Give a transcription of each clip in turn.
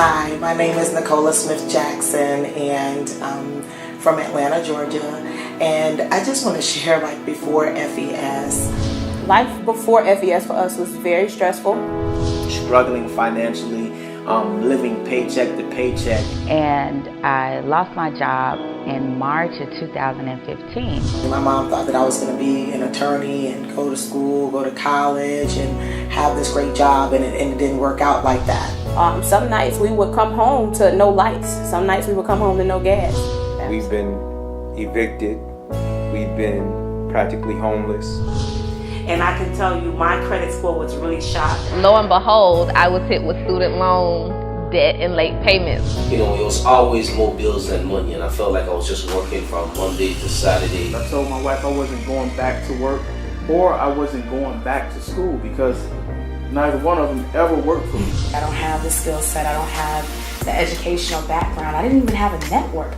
Hi, my name is Nicola Smith Jackson, and from Atlanta, Georgia. And I just want to share, like, before FES. Life before FES for us was very stressful. Struggling financially, living paycheck to paycheck. And I lost my job in March of 2015. My mom thought that I was going to be an attorney and go to school, go to college, and have this great job, and it didn't work out like that. Some nights we would come home to no lights. Some nights we would come home to no gas. We've been evicted. We've been practically homeless. And I can tell you my credit score was really shot. Lo and behold, I was hit with student loan debt and late payments. You know, it was always more bills than money, and I felt like I was just working from Monday to Saturday. I told my wife I wasn't going back to work, or I wasn't going back to school, because neither one of them ever worked for me. I don't have the skill set, I don't have the educational background, I didn't even have a network.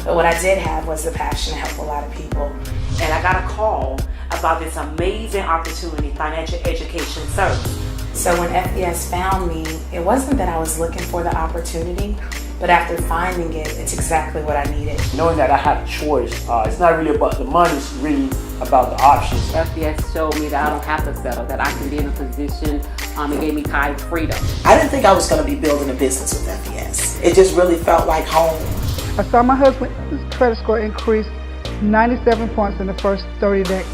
But what I did have was the passion to help a lot of people. And I got a call about this amazing opportunity, financial education service. So when FES found me, it wasn't that I was looking for the opportunity, but after finding it, it's exactly what I needed. Knowing that I have a choice, it's not really about the money, it's really about the options. FES showed me that I don't have to settle, that I can be in a position, it gave me kind of freedom. I didn't think I was going to be building a business with FES. It just really felt like home. I saw my husband's credit score increase 97 points in the first 30 days.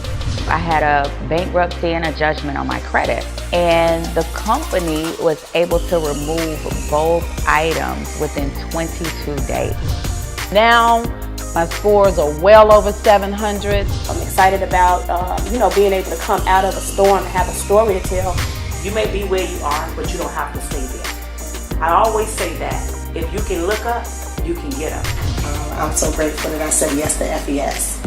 I had a bankruptcy and a judgment on my credit, and the company was able to remove both items within 22 days. Now my scores are well over 700. I'm excited about being able to come out of a storm and have a story to tell. You may be where you are, but you don't have to stay there. I always say that if you can look up, you can get up. I'm so grateful that I said yes to FES.